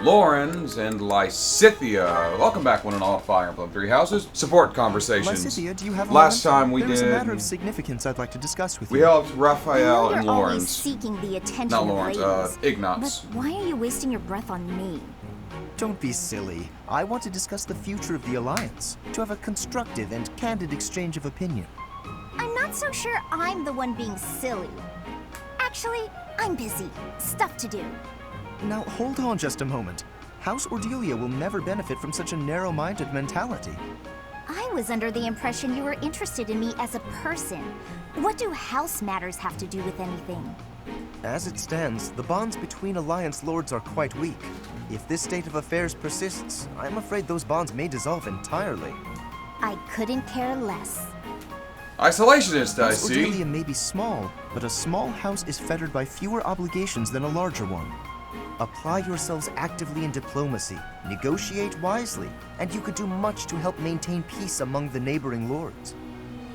Lawrence and Lysithia. Welcome back, one and all, Fire Emblem Three Houses support conversations. Lysithia, do you have a Last moment? time we There is did. a matter of significance I'd like to discuss with you. We helped Raphael You're and always Lawrence. seeking the attention Not of Lawrence, ladies. Ignatz. But why are you wasting your breath on me? Don't be silly. I want to discuss the future of the Alliance, to have a constructive and candid exchange of opinion. I'm not so sure I'm the one being silly. Actually, I'm busy. Stuff to do. Now, hold on just a moment. House Ordelia will never benefit from such a narrow-minded mentality. I was under the impression you were interested in me as a person. What do house matters have to do with anything? As it stands, the bonds between Alliance lords are quite weak. If this state of affairs persists, I'm afraid those bonds may dissolve entirely. I couldn't care less. Isolationist, I House see. Ordelia may be small, but a small house is fettered by fewer obligations than a larger one. Apply yourselves actively in diplomacy, negotiate wisely, and you could do much to help maintain peace among the neighboring lords.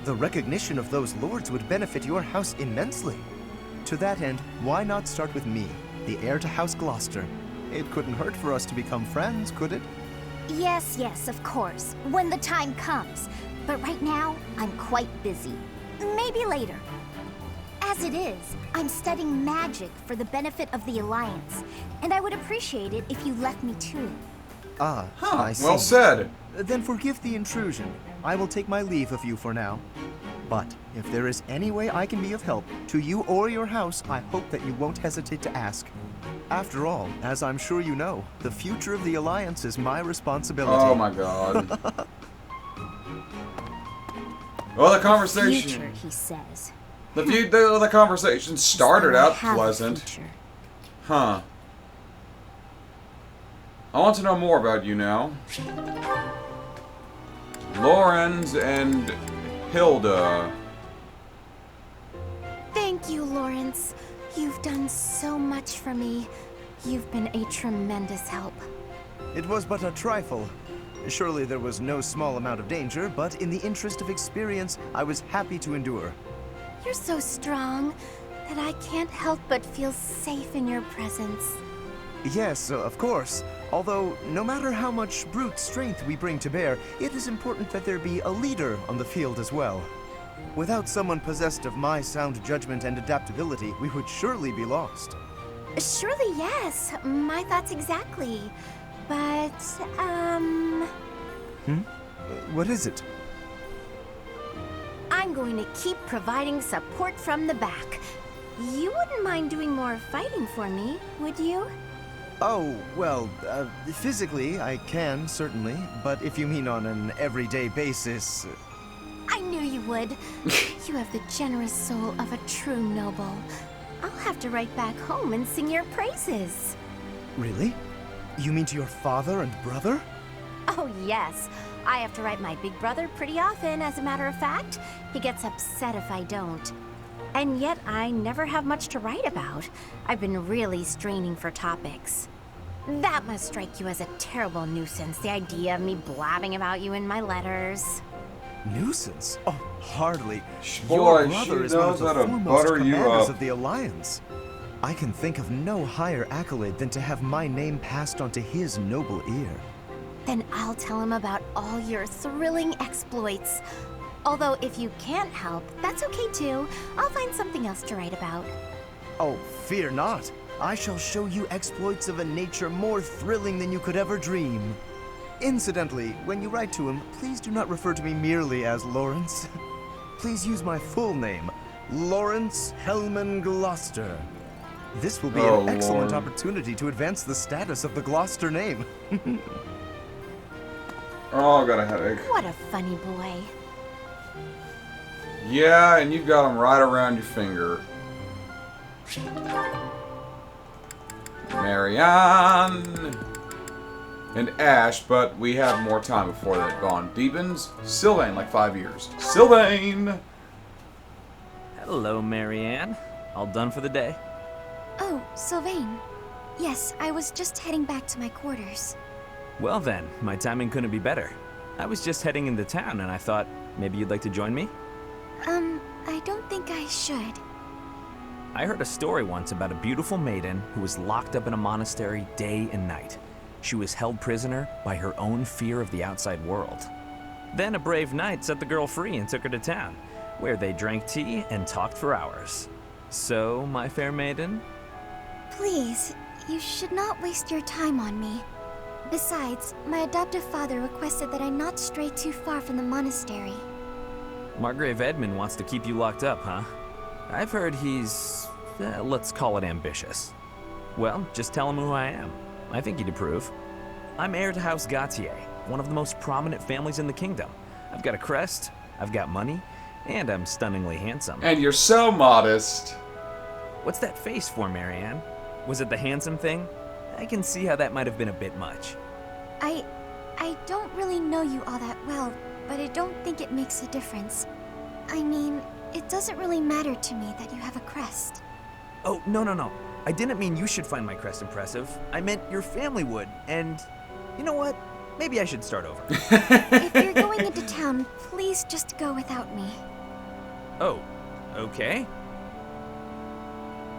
The recognition of those lords would benefit your house immensely. To that end, why not start with me, the heir to House Gloucester? It couldn't hurt for us to become friends, could it? Yes, of course. When the time comes. But right now, I'm quite busy. Maybe later. As it is, I'm studying magic for the benefit of the Alliance, and I would appreciate it if you left me to it. Ah, I see. Well said. Then forgive the intrusion. I will take my leave of you for now. But if there is any way I can be of help, to you or your house, I hope that you won't hesitate to ask. After all, as I'm sure you know, the future of the Alliance is my responsibility. Oh my god. Well, the conversation. Future, he says. The conversation started I out have a pleasant. future. Huh. I want to know more about you now. Lawrence and Hilda. Thank you, Lawrence. You've done so much for me. You've been a tremendous help. It was but a trifle. Surely there was no small amount of danger, but in the interest of experience, I was happy to endure. You're so strong that I can't help but feel safe in your presence. Yes, of course. Although, no matter how much brute strength we bring to bear, it is important that there be a leader on the field as well. Without someone possessed of my sound judgment and adaptability, we would surely be lost. Surely, yes. My thoughts exactly. But, What is it? I'm going to keep providing support from the back. You wouldn't mind doing more fighting for me, would you? Oh, well, physically, I can, certainly. But if you mean on an everyday basis... I knew you would. You have the generous soul of a true noble. I'll have to write back home and sing your praises. Really? You mean to your father and brother? Oh, yes. I have to write my big brother pretty often, as a matter of fact. He gets upset if I don't. And yet, I never have much to write about. I've been really straining for topics. That must strike you as a terrible nuisance, the idea of me blabbing about you in my letters. Nuisance? Oh, hardly. Boy, Your brother she is one of knows the how to foremost butter you commanders up. of the Alliance. I can think of no higher accolade than to have my name passed on to his noble ear. Then I'll tell him about all your thrilling exploits. Although if you can't help, that's okay too. I'll find something else to write about. Oh, fear not. I shall show you exploits of a nature more thrilling than you could ever dream. Incidentally, when you write to him, please do not refer to me merely as Lawrence. Please use my full name, Lawrence Hellman Gloucester. This will be Oh, an excellent Lord. opportunity to advance the status of the Gloucester name. Oh, I got a headache. What a funny boy. Yeah, and you've got them right around your finger. Marianne and Ash, but we have more time before that bond deepens. Sylvain, like 5 years. Sylvain! Hello, Marianne. All done for the day? Oh, Sylvain. Yes, I was just heading back to my quarters. Well then, my timing couldn't be better. I was just heading into town and I thought maybe you'd like to join me? I don't think I should. I heard a story once about a beautiful maiden who was locked up in a monastery day and night. she was held prisoner by her own fear of the outside world. Then a brave knight set the girl free and took her to town, where they drank tea and talked for hours. So, my fair maiden? Please, you should not waste your time on me. Besides, my adoptive father requested that I not stray too far from the monastery. Margrave Edmund wants to keep you locked up, huh? I've heard he's, let's call it ambitious. Well, just tell him who I am. I think he'd approve. I'm heir to House Gautier, one of the most prominent families in the kingdom. I've got a crest, I've got money, and I'm stunningly handsome. And you're so modest. What's that face for, Marianne? Was it the handsome thing? I can see how that might have been a bit much. I don't really know you all that well, but I don't think it makes a difference. I mean, it doesn't really matter to me that you have a crest. Oh, no. I didn't mean you should find my crest impressive. I meant your family would, and you know what? Maybe I should start over. If you're going into town, please just go without me. Oh, okay.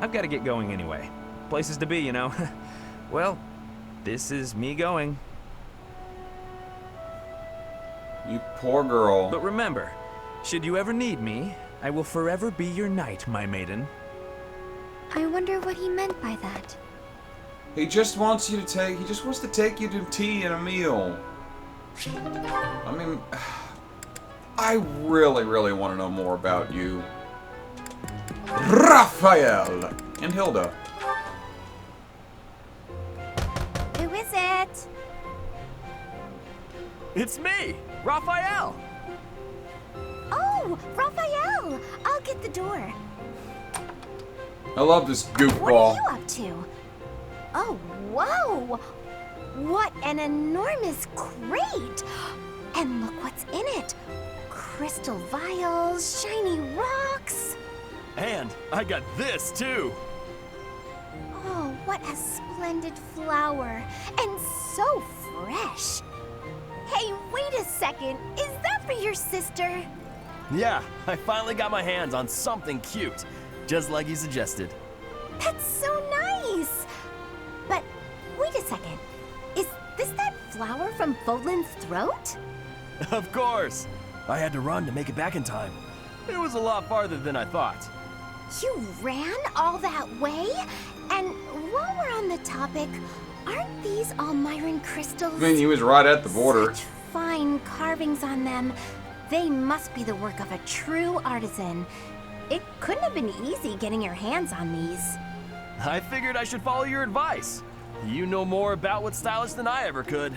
I've got to get going anyway. Places to be, you know. Well, this is me going. You poor girl. But remember, should you ever need me, I will forever be your knight, my maiden. I wonder what he meant by that. He just wants to take you to tea and a meal. I mean, I really want to know more about you. Raphael and Hilda. Who is it? It's me, Raphael! Oh, Raphael! I'll get the door. I love this What are goofball. you up to? Oh, whoa! What an enormous crate! And look what's in it. Crystal vials, shiny rocks. And I got this too. Oh, what a splendid flower. And so fresh. Hey, wait a second. Is that for your sister? Yeah, I finally got my hands on something cute, just like you suggested. That's so nice. But wait a second. Is this that flower from Fodlan's throat? Of course. I had to run to make it back in time. It was a lot farther than I thought. You ran all that way? And while we're on the topic, aren't these Almiran crystals? I mean, he was right at the border. Such fine carvings on them. They must be the work of a true artisan. It couldn't have been easy getting your hands on these. I figured I should follow your advice. You know more about what's stylish than I ever could.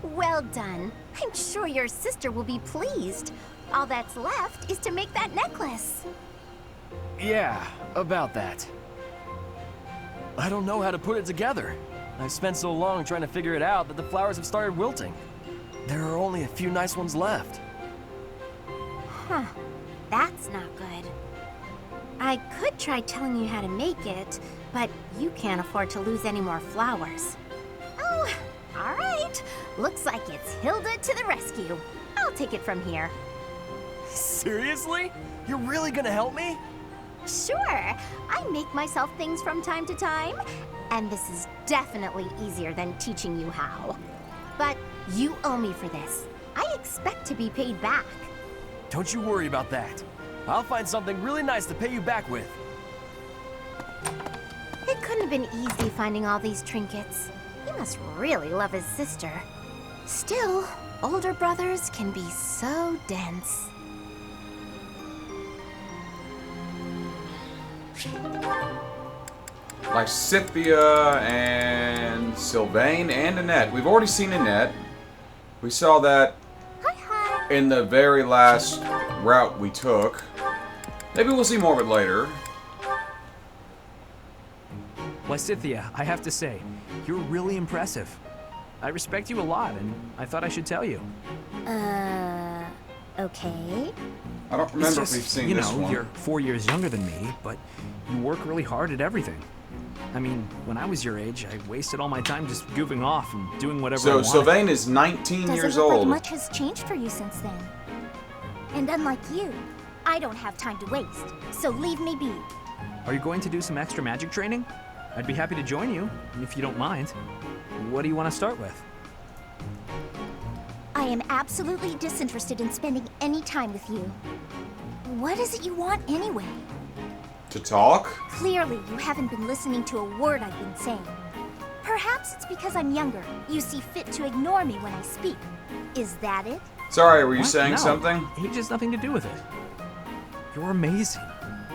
Well done. I'm sure your sister will be pleased. All that's left is to make that necklace. Yeah, about that. I don't know how to put it together. I've spent so long trying to figure it out that the flowers have started wilting. There are only a few nice ones left. Huh. That's not good. I could try telling you how to make it, but you can't afford to lose any more flowers. Oh, all right. Looks like it's Hilda to the rescue. I'll take it from here. Seriously? You're really gonna help me? Sure. I make myself things from time to time, and this is definitely easier than teaching you how. But you owe me for this. I expect to be paid back. Don't you worry about that. I'll find something really nice to pay you back with. It couldn't have been easy finding all these trinkets. He must really love his sister. Still, older brothers can be so dense. Like Scythia and Sylvain and Annette. We've already seen Annette. We saw that Hi. in the very last route we took. Maybe we'll see more of it later. Why, Scythia, I have to say, you're really impressive. I respect you a lot, and I thought I should tell you. Okay. I don't It's remember just, if we've seen you this know, one. you're 4 years younger than me, but you work really hard at everything. I mean, when I was your age, I wasted all my time just goofing off and doing whatever I So wanted. Sylvain is 19 years Doesn't look old. like much has changed for you since then. And unlike you, I don't have time to waste. So leave me be. Are you going to do some extra magic training? I'd be happy to join you, if you don't mind. What do you want to start with? I am absolutely disinterested in spending any time with you. What is it you want anyway? To talk? Clearly, you haven't been listening to a word I've been saying. Perhaps it's because I'm younger. You see fit to ignore me when I speak. Is that it? Sorry, were you What? saying No, something? Age has nothing to do with it. You're amazing.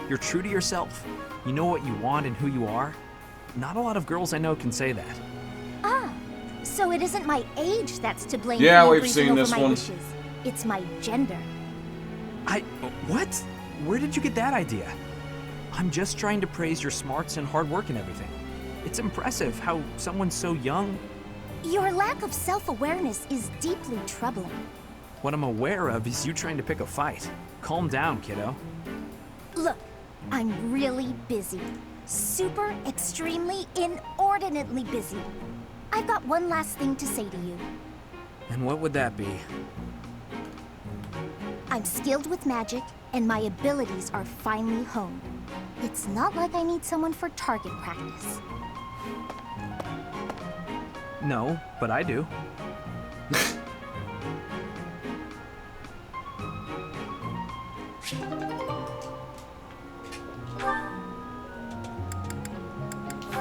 You're true to yourself. You know what you want and who you are. Not a lot of girls I know can say that. Ah, so it isn't my age that's to blame Yeah, for you we've breathing seen over this my one. wishes. It's my gender. What? Where did you get that idea? I'm just trying to praise your smarts and hard work and everything. It's impressive how someone so young... Your lack of self-awareness is deeply troubling. What I'm aware of is you trying to pick a fight. Calm down, kiddo. Look, I'm really busy. Super, extremely, inordinately busy. I've got one last thing to say to you. And what would that be? I'm skilled with magic, and my abilities are finely honed. It's not like I need someone for target practice. No, but I do.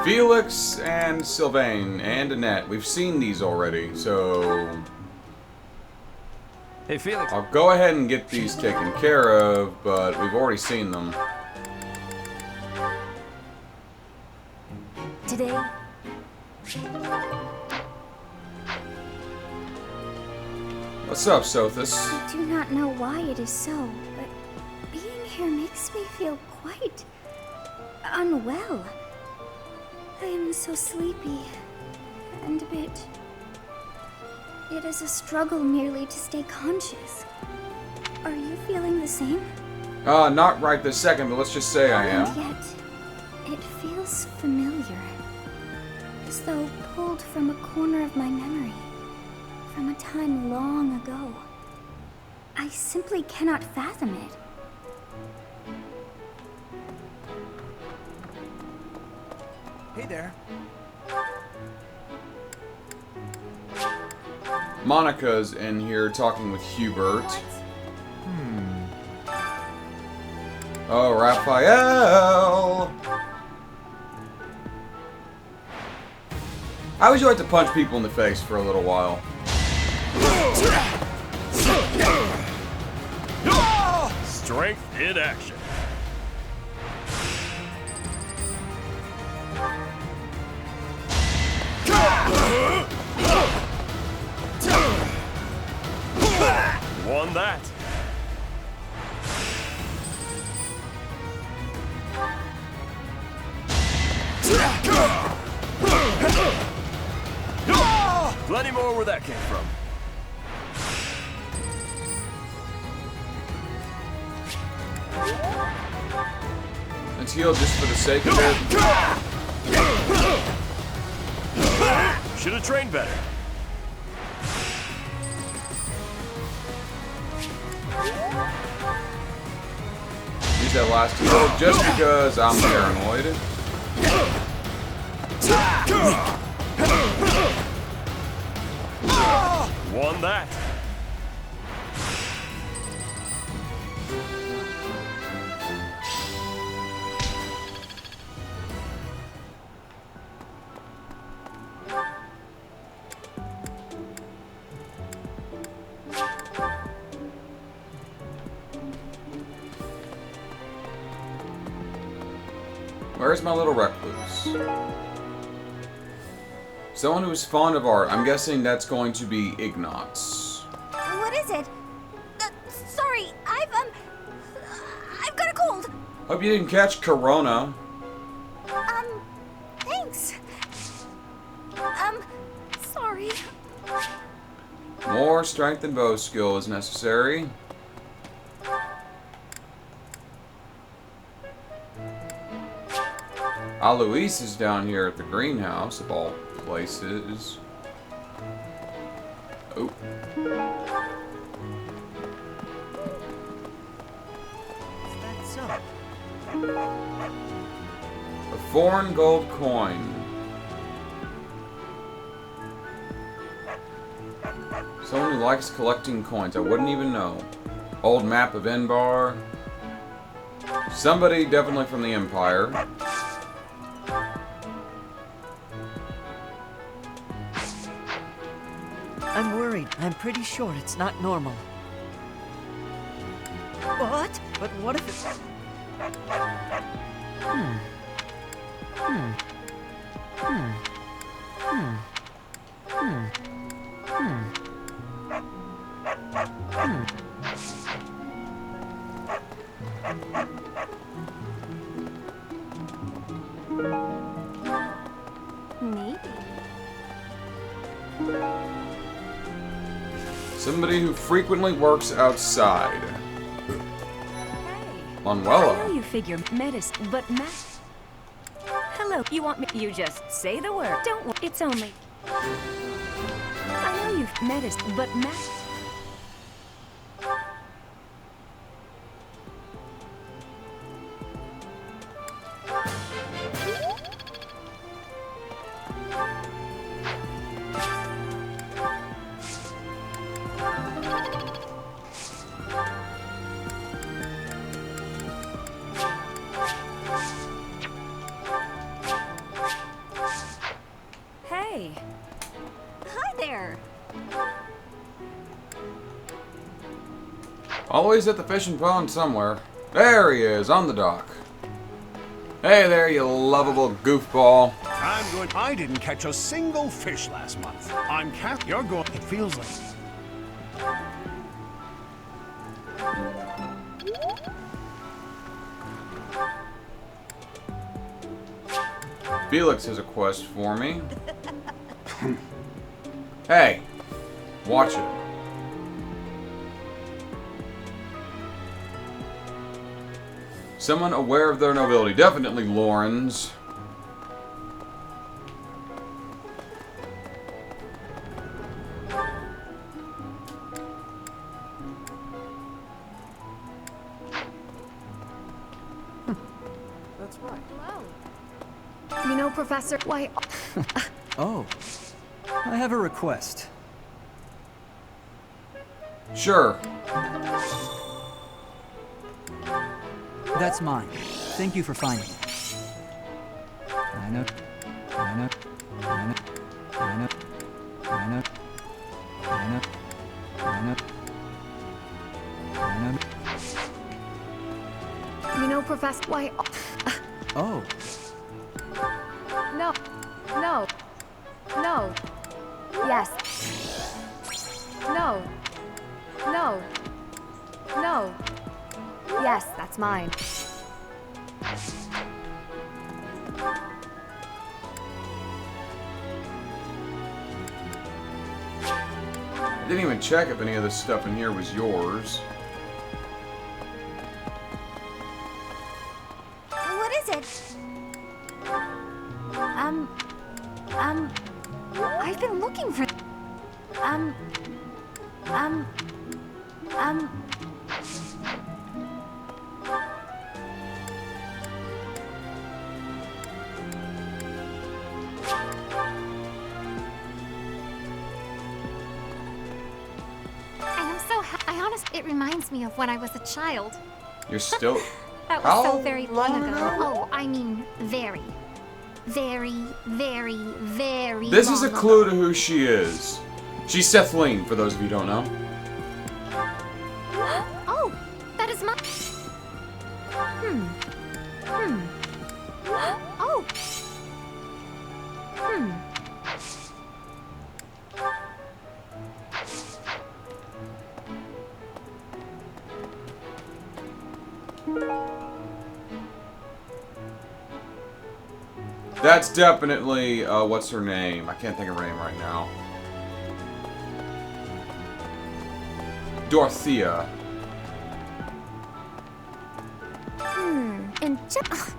Felix and Sylvain and Annette. We've seen these already, so Hey, Felix. I'll go ahead and get these taken care of, but we've already seen them. Today, What's up, Sothis? I do not know why it is so, but being here makes me feel quite unwell. I am so sleepy and a bit... It is a struggle merely to stay conscious. Are you feeling the same? Not right this second, but let's just say I And am. yet, it feels familiar. As though pulled from a corner of my memory. From a time long ago. I simply cannot fathom it. Hey there. Monica's in here talking with Hubert. Oh, Raphael! How would you like to punch people in the face for a little while? Strength in action. Won that. Plenty more where that came from. Let's heal just for the sake of it. Should have trained better. Use that last heal just because I'm paranoid. Won that. Where's my little recluse? Someone who's fond of art. I'm guessing that's going to be Ignatz. what is it? Sorry, I've got a cold. Hope you didn't catch Corona. Thanks. Sorry. More strength and bow skill is necessary. Alois is down here at the greenhouse, of all places. Oh. That's so. A Foreign gold coin. Someone who likes collecting coins. I wouldn't even know. Old map of Enbar. Somebody definitely from the Empire. I'm worried. I'm pretty sure it's not normal. What? But what if it's... Maybe. Somebody who frequently works outside. I know Manuela. you figure medicine, but hello, you want me? You just say the word. Don't worry, it's only. I know you've medicine, but Hey. Hi there. Always at the fishing pond somewhere. There he is, on the dock. Hey there, you lovable goofball. I'm going. I didn't catch a single fish last month. I'm You're going. It feels like. Felix has a quest for me. Hey, watch it. Someone aware of their nobility. Definitely Lawrence. That's right. You know, Professor, why? Oh, I have a request. Sure. That's mine. Thank you for finding it. I know. I know. I know. I know. I know. I know. I know. I know. You know, Professor, why? Oh, No. No. No. Yes. No. No. No. Yes, that's mine. I didn't even check if any of this stuff in here was yours. What is it? I've been looking for... It reminds me of when I was a child. You're still... That was so How very long long ago. ago? Oh, I mean, very, very, very, very This is a long clue ago. to who she is. She's Sethlene, for those of you who don't know. Oh, that is my... Oh. That's definitely, what's her name? I can't think of her name right now. Dorothea. And just...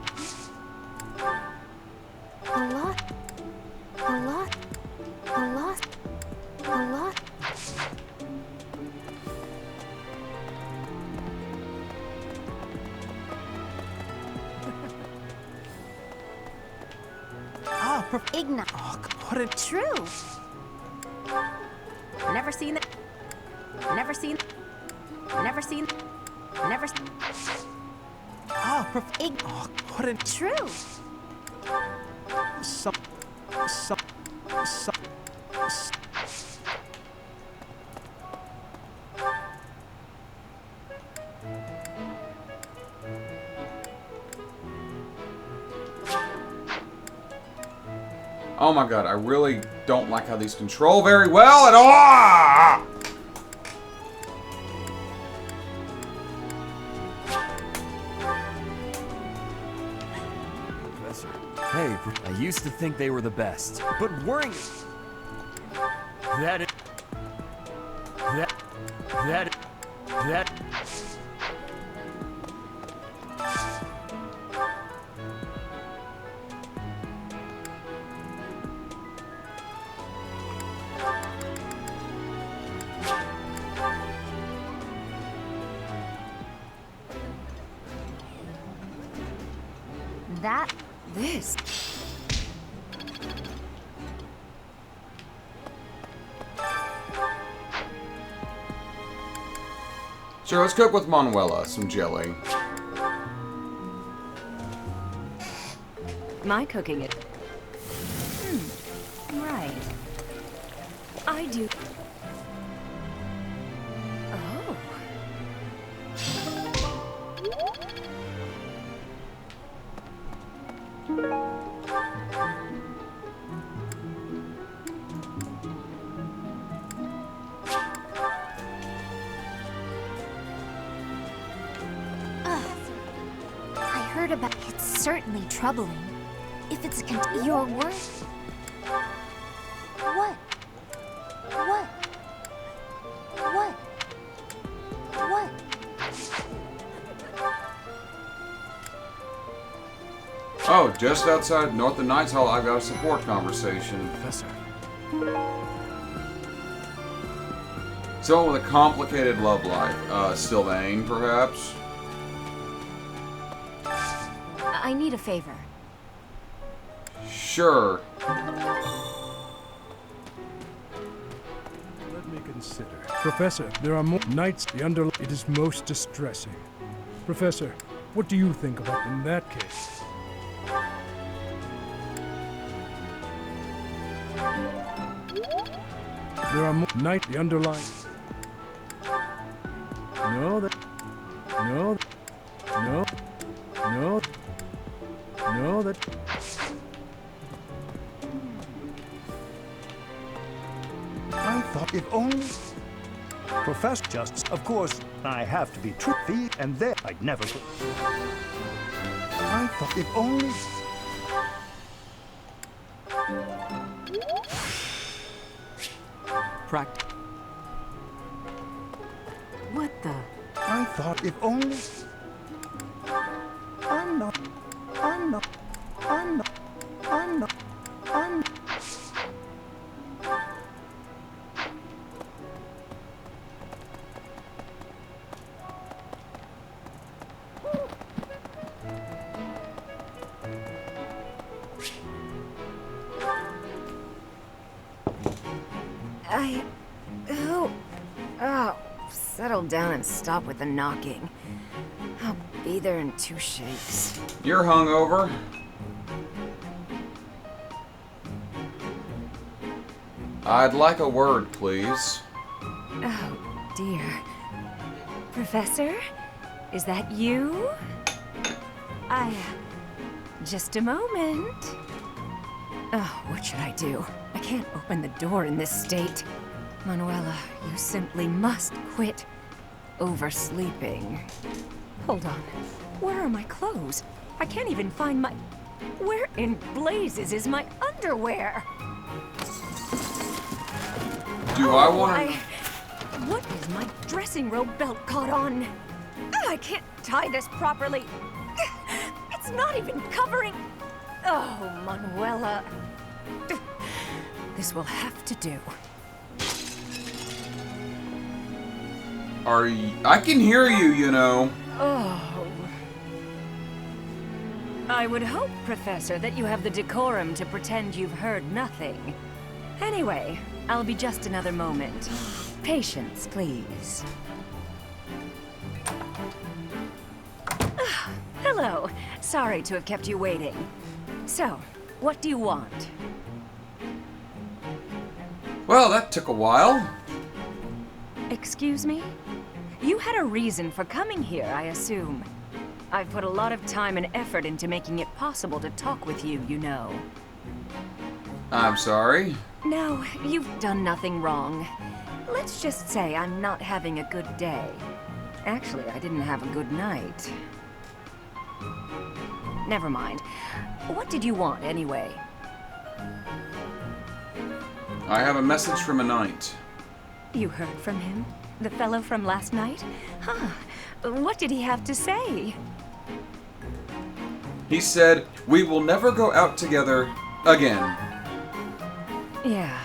A lot. A lot. A lot. A lot. Ignite. Oh, what a... True. Never seen that. Never seen. Never seen. Never. Oh, what a... True. Oh my god, I really don't like how these control very well at all! Professor. Hey, I used to think they were the best, but worrying... That... This. Sure, let's cook with Manuela some jelly. My cooking it. Right. I do. Oh. I heard about it's certainly troubling. If it's your word. What? What? What? What? Oh, just outside North and Knights Hall, I got a support conversation. Professor. Someone with a complicated love life. Sylvain, perhaps? I need a favor. Sure. Let me consider. Professor, there are more knights under. It is most distressing. Professor, what do you think about in that case? There are more knight the underlying. No, that. No. No. No. No, that. I thought if only... Professor, just, of course, I have to be truthful, and there I'd never... I thought if only... What the? I thought if only... I'm not... Oh, settle down and stop with the knocking. I'll be there in 2 shakes. You're hungover. I'd like a word, please. Oh, dear. Professor? Is that you? Just a moment. Oh, what should I do? I can't open the door in this state. Manuela, you simply must quit oversleeping. Hold on. Where are my clothes? I can't even find my... Where in blazes is my underwear? Do I want to... What is my dressing robe belt caught on? I can't tie this properly. It's not even covering... Oh, Manuela. This will have to do. Are you... I can hear you, you know. Oh. I would hope, Professor, that you have the decorum to pretend you've heard nothing. Anyway, I'll be just another moment. Patience, please. Hello. Sorry to have kept you waiting. So, what do you want? Well, that took a while. Excuse me? You had a reason for coming here, I assume. I've put a lot of time and effort into making it possible to talk with you, you know. I'm sorry. No, you've done nothing wrong. Let's just say I'm not having a good day. Actually, I didn't have a good night. Never mind. What did you want, anyway? I have a message from a knight. You heard from him? The fellow from last night? Huh. What did he have to say? He said, "We will never go out together again." Yeah,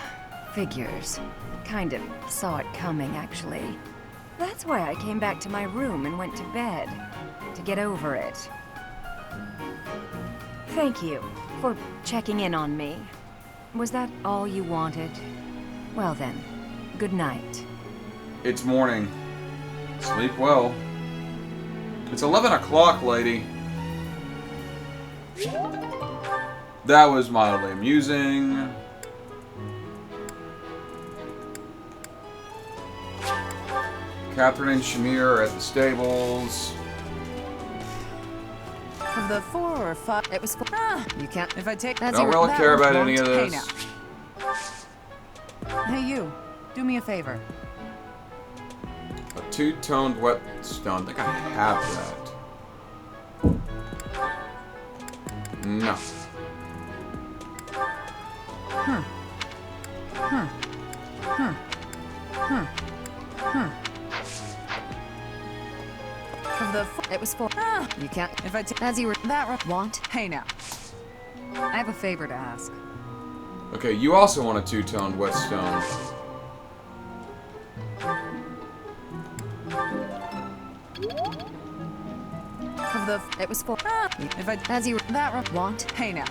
figures. Kind of saw it coming, actually. That's why I came back to my room and went to bed. To get over it. Thank you for checking in on me. Was that all you wanted? Well then, good night. It's morning. Sleep well. It's 11 o'clock, lady. That was mildly amusing. Catherine and Shamir are at the stables. Of the 4 or 5, it was 4. You can't. If I take. Don't really care about any of this. Hey, you. Do me a favor. A two-toned whetstone. I think I have that. No. Of the it was 4. You can't. If I take. As you were that want. Hey now. I have a favor to ask. Okay, you also want a two-toned whetstone. Of the it was 4. If I as you that want. Hey now.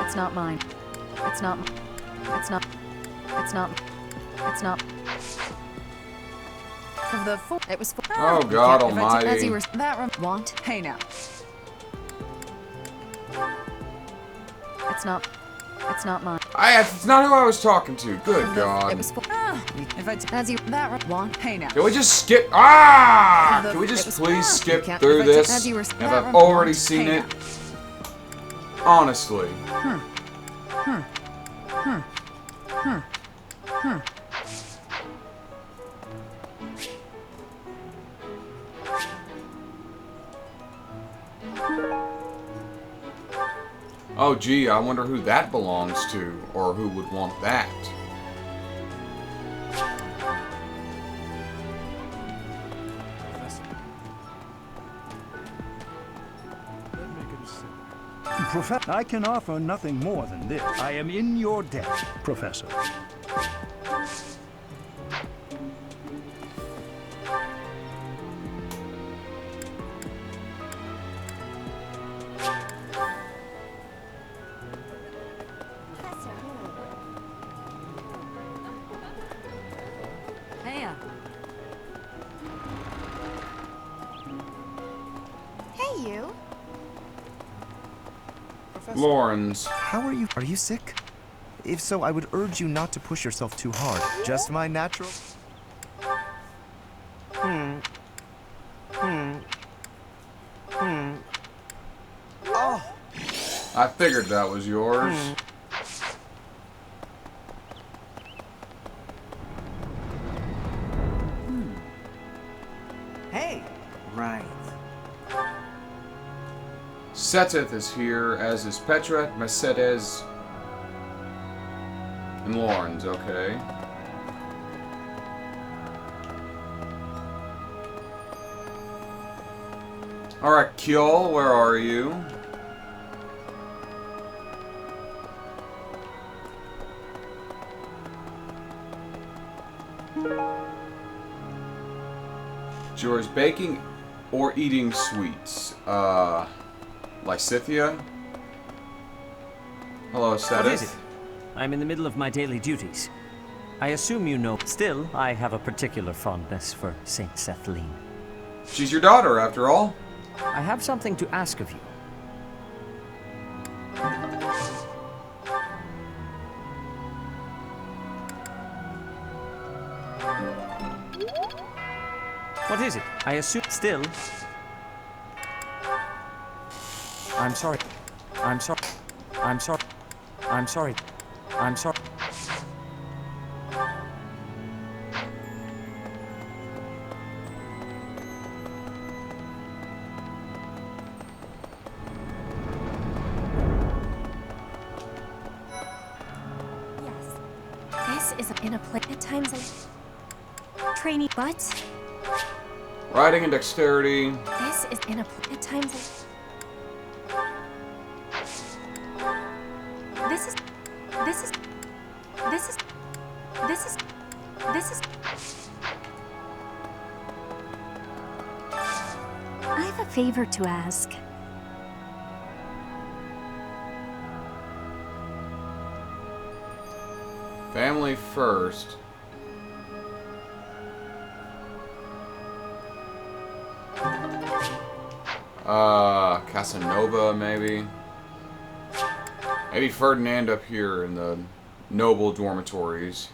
It's not mine. It's not. It's not. It's not. It's not. Of the 4. It was 4. Oh God Almighty! As you were that want. Hey now. It's not. It's not mine. It's not who I was talking to. Good God. It was 4. If I as you that want. Hey now. Can we just skip? Can we just please skip through this? If I've already seen it. Honestly. Oh gee, I wonder who that belongs to, or who would want that. Professor, I can offer nothing more than this. I am in your debt, Professor. Hey, you. Lawrence. How are you? Are you sick? If so, I would urge you not to push yourself too hard. Just my natural... Oh! I figured that was yours. Hey! Right. Seteth is here, as is Petra, Mercedes, and Lawrence, okay. Alright, Kjol, where are you? George, baking or eating sweets? Lysithia? Hello, What is it? Sedith. I'm in the middle of my daily duties. I assume you know. Still, I have a particular fondness for Saint Sethlene. She's your daughter, after all. I have something to ask of you. What is it? I assume. Still. I'm sorry. I'm sorry. I'm sorry. I'm sorry. I'm sorry. This is in a play. At times I training, but Riding and dexterity. this is in a play. At times I. This is. This is. This is. This is. This is. I have a favor to ask. Family first. Casanova, maybe. Maybe Ferdinand up here in the noble dormitories.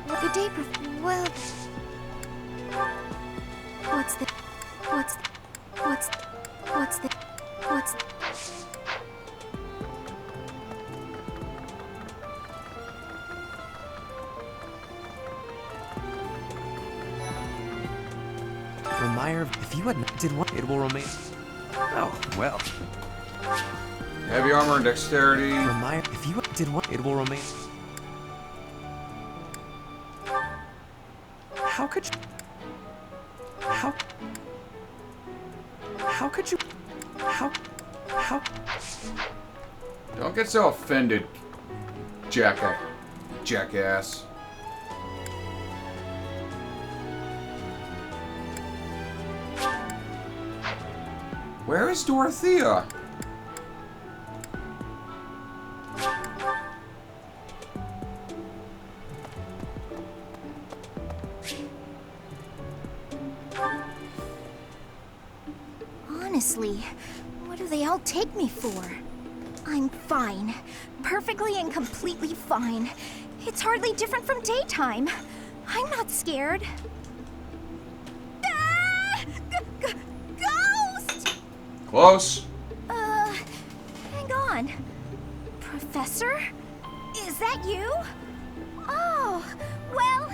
Good day, well... What's the... What's the... What's the... What's the... What's the... Reminder, if you had did what, it will remain. Oh, well. Heavy armor and dexterity. Reminder, if you did what, it will remain. How could you? How could you? How? Don't get so offended, jackass. Where is Dorothea? Honestly, what do they all take me for? I'm fine. Perfectly and completely fine. It's hardly different from daytime. I'm not scared. Ah! Ghost! Close. Hang on. Professor? Is that you? Oh, well,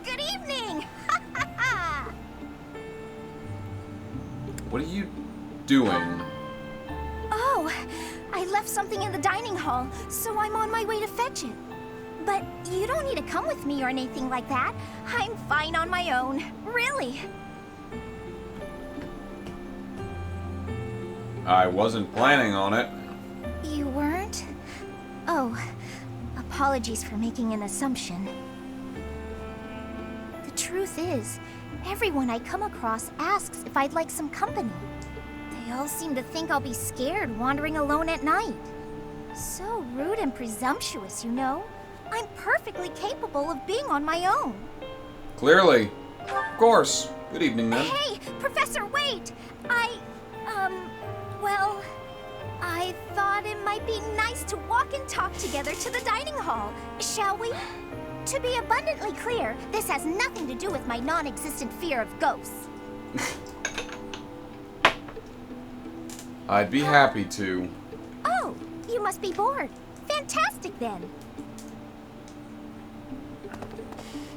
good evening. What are you doing? Oh, I left something in the dining hall, so I'm on my way to fetch it. But you don't need to come with me or anything like that. I'm fine on my own, really. I wasn't planning on it. You weren't? Oh, apologies for making an assumption. The truth is, everyone I come across asks if I'd like some company. They all seem to think I'll be scared wandering alone at night. So rude and presumptuous, you know? I'm perfectly capable of being on my own. Clearly. Of course. Good evening, then. Hey, Professor, wait! Well, I thought it might be nice to walk and talk together to the dining hall. Shall we? To be abundantly clear, this has nothing to do with my non-existent fear of ghosts. I'd be happy to. Oh, you must be bored. Fantastic, then.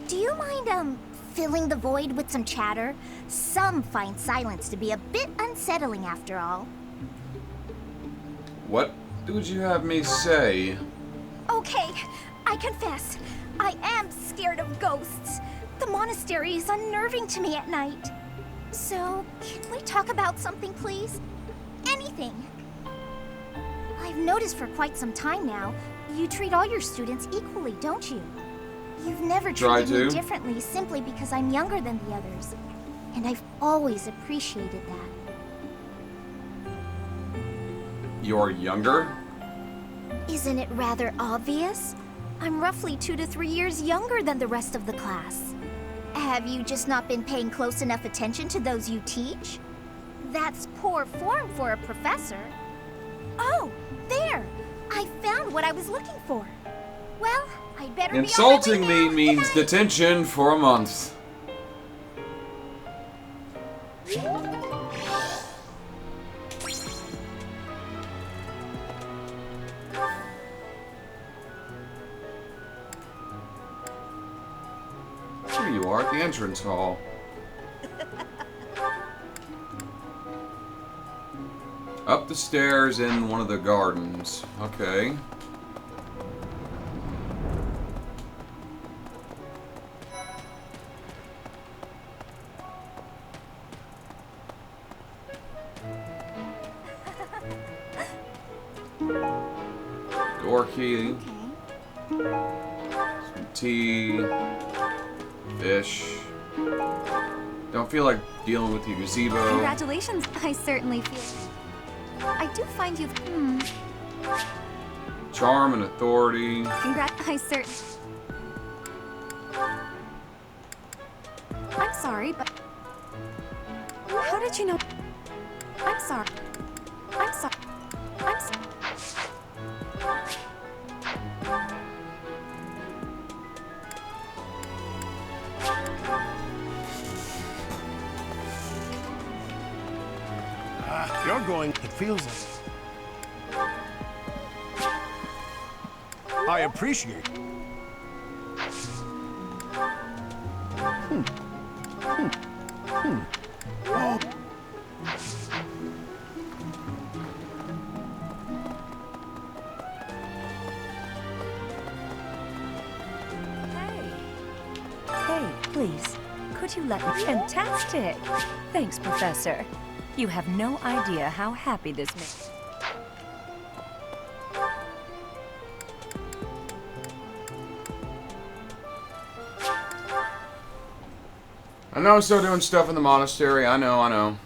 Do you mind, filling the void with some chatter? Some find silence to be a bit unsettling after all. What would you have me say? Okay, I confess. I am scared of ghosts. The monastery is unnerving to me at night. So, can we talk about something, please? Anything. I've noticed for quite some time now, you treat all your students equally, don't you? You've never treated me differently simply because I'm younger than the others. and I've always appreciated that. You're younger? Isn't it rather obvious? I'm roughly 2 to 3 years younger than the rest of the class. Have you just not been paying close enough attention to those you teach? That's poor form for a professor. Oh, there! I found what I was looking for. Well, I'd better Insulting be on my way me now. means detention for a month. Here you are at the entrance hall. Up the stairs in one of the gardens. Okay. Door key. Some tea. Fish. Don't feel like dealing with the gazebo. Congratulations. I certainly feel... I do find you... Charm and authority. I I'm sorry, but... How did you know... I'm sorry. I'm sorry. I'm sorry. You're going. It feels like. I appreciate it. Oh. Hey, please, could you let me? Fantastic! Thanks, Professor. You have no idea how happy this makes. I know I'm still doing stuff in the monastery. I know.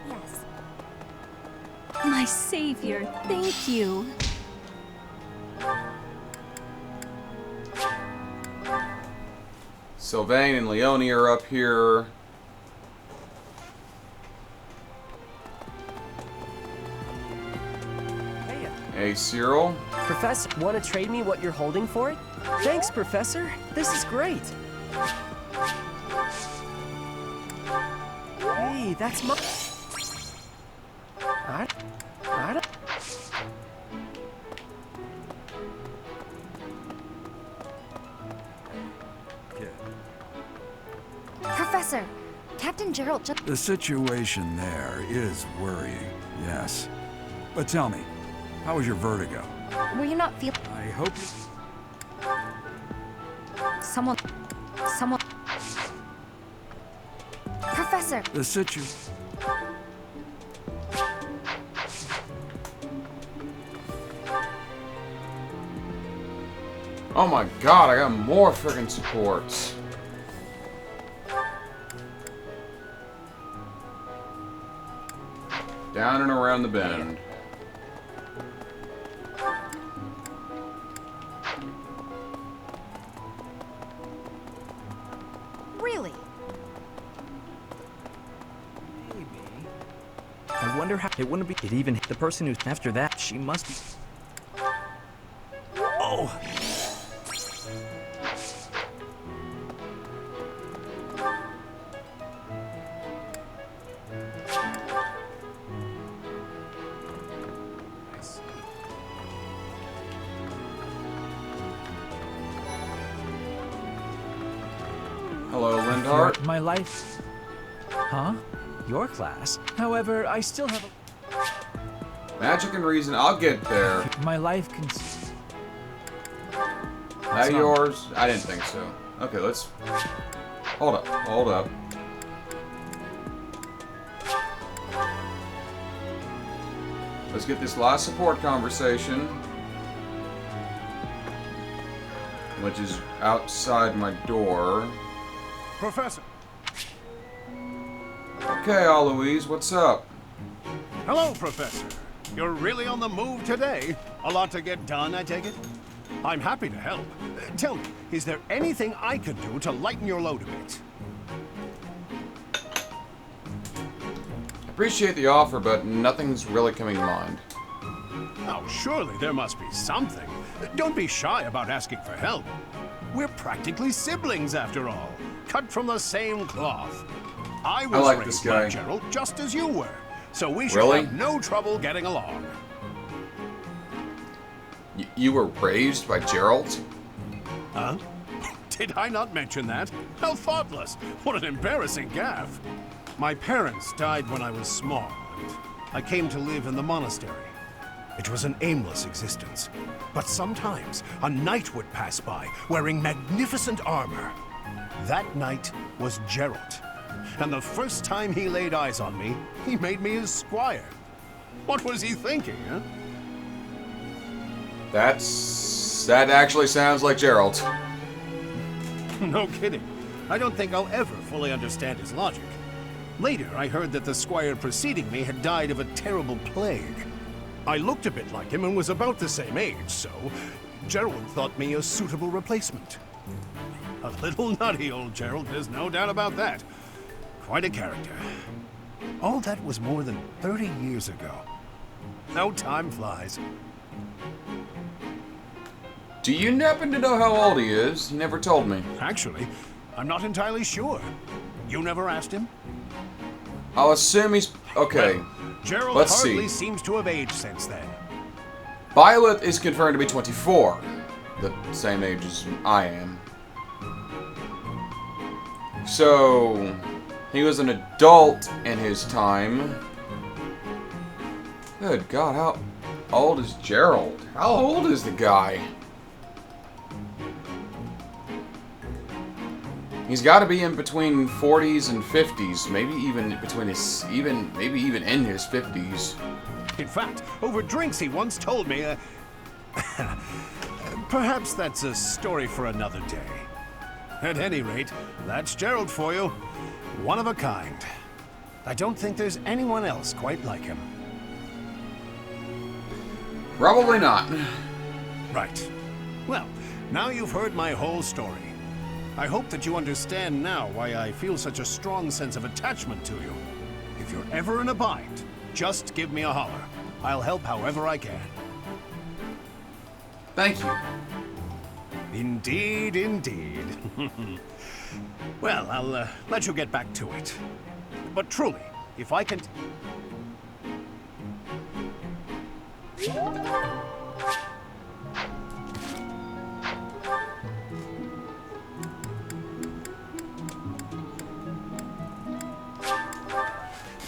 Yes. My savior, thank you. Sylvain and Leonie are up here. Hey, Cyril. Professor, want to trade me what you're holding for it? Thanks, Professor. This is great. Hey, that's my... I don't... Professor, Captain Gerald just... The situation there is worrying, yes. But tell me, how was your vertigo? Were you not feeling... I hope Someone... Professor! the Oh my god, I got more friggin' supports. Down and around the bend. Really? I wonder how it wouldn't be. It even the person who's after that. She must be. Oh. Hello, Lindhart. My life. Huh? Your class? However, I still have Magic and reason, I'll get there. my life That yours? I didn't think so. Okay, let's... Hold up. Let's get this last support conversation. which is outside my door. Professor. Okay, Aloise, what's up? Hello, Professor. You're really on the move today. A lot to get done, I take it? I'm happy to help. Tell me, is there anything I could do to lighten your load a bit? Appreciate the offer, but nothing's really coming to mind. Oh, surely there must be something. Don't be shy about asking for help. We're practically siblings, after all. Cut from the same cloth. I was like raised this guy. by Gerald just as you were. So we should Really? have no trouble getting along. You were raised by Gerald? Huh? Did I not mention that? How thoughtless. What an embarrassing gaffe. My parents died when I was small, and I came to live in the monastery. It was an aimless existence. But sometimes a knight would pass by, wearing magnificent armor. That knight was Gerald. And the first time he laid eyes on me, he made me his squire. What was he thinking, huh? That actually sounds like Gerald. No kidding. I don't think I'll ever fully understand his logic. Later, I heard that the squire preceding me had died of a terrible plague. I looked a bit like him and was about the same age, so Gerald thought me a suitable replacement. A little nutty, old Gerald, there's no doubt about that. Quite a character. All that was more than 30 years ago. How time flies. Do you happen to know how old he is? He never told me. Actually, I'm not entirely sure. You never asked him? I'll assume he's... Okay, Well, Gerald let's hardly see. seems to have aged since then. Violet is confirmed to be 24. The same age as I am. So... he was an adult in his time. Good God, how old is Gerald? How old is the guy? He's got to be in between 40s and 50s, maybe even between his, maybe even in his 50s. In fact, over drinks he once told me, perhaps that's a story for another day. At any rate, that's Gerald for you. One of a kind. I don't think there's anyone else quite like him. Probably not. Right. Well, now you've heard my whole story. I hope that you understand now why I feel such a strong sense of attachment to you. If you're ever in a bind, just give me a holler. I'll help however I can. Thank you. Indeed, indeed. Well, I'll let you get back to it. But truly, if I can...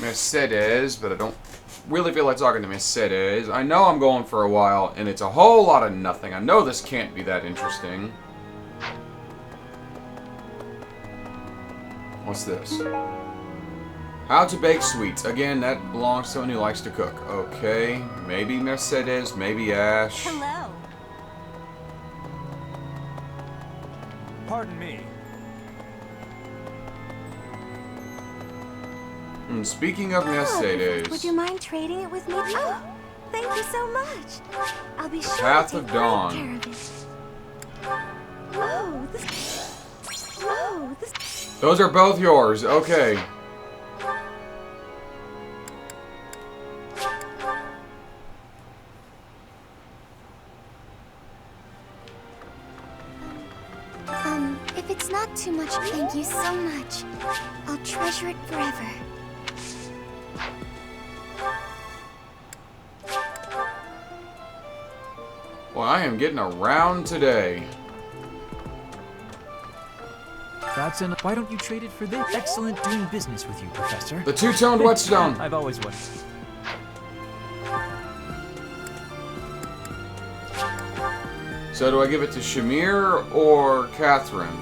Mercedes, but I don't really feel like talking to Mercedes. I know I'm going for a while, and it's a whole lot of nothing. I know this can't be that interesting. What's this? How to bake sweets. Again, that belongs to someone who likes to cook. Okay, maybe Mercedes, maybe Ash. Hello. Pardon me. And speaking of Mercedes, Would you mind trading it with me? Oh, thank you so much. I'll be sure Path to of take great Dawn. care of it. Whoa, this... Those are both yours. Okay. If it's not too much, thank you so much. I'll treasure it forever. Well, I am getting around today. That's enough. Why don't you trade it for this? Excellent doing business with you, Professor. The two-toned Whetstone. I've always wondered. So do I give it to Shamir or Catherine?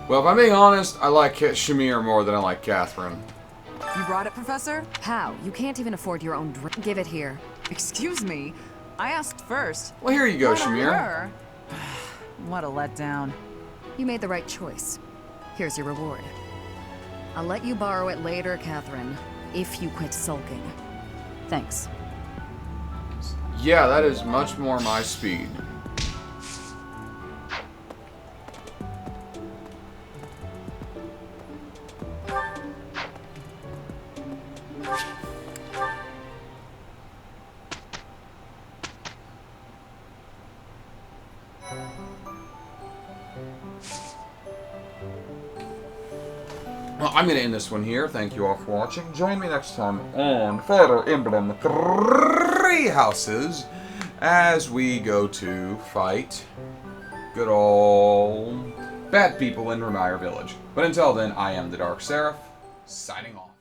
Well, if I'm being honest, I like Shamir more than I like Catherine. You brought it, Professor? How? You can't even afford your own drink. Give it here. Excuse me. I asked first. Well, here you go, Why not Shamir. her? What a letdown. You made the right choice. Here's your reward. I'll let you borrow it later, Catherine, if you quit sulking. Thanks. Yeah, that is much more my speed. Well, I'm going to end this one here. Thank you all for watching. Join me next time on Fire Emblem Three Houses as we go to fight good old bad people in Renire Village. But until then, I am the Dark Seraph, signing off.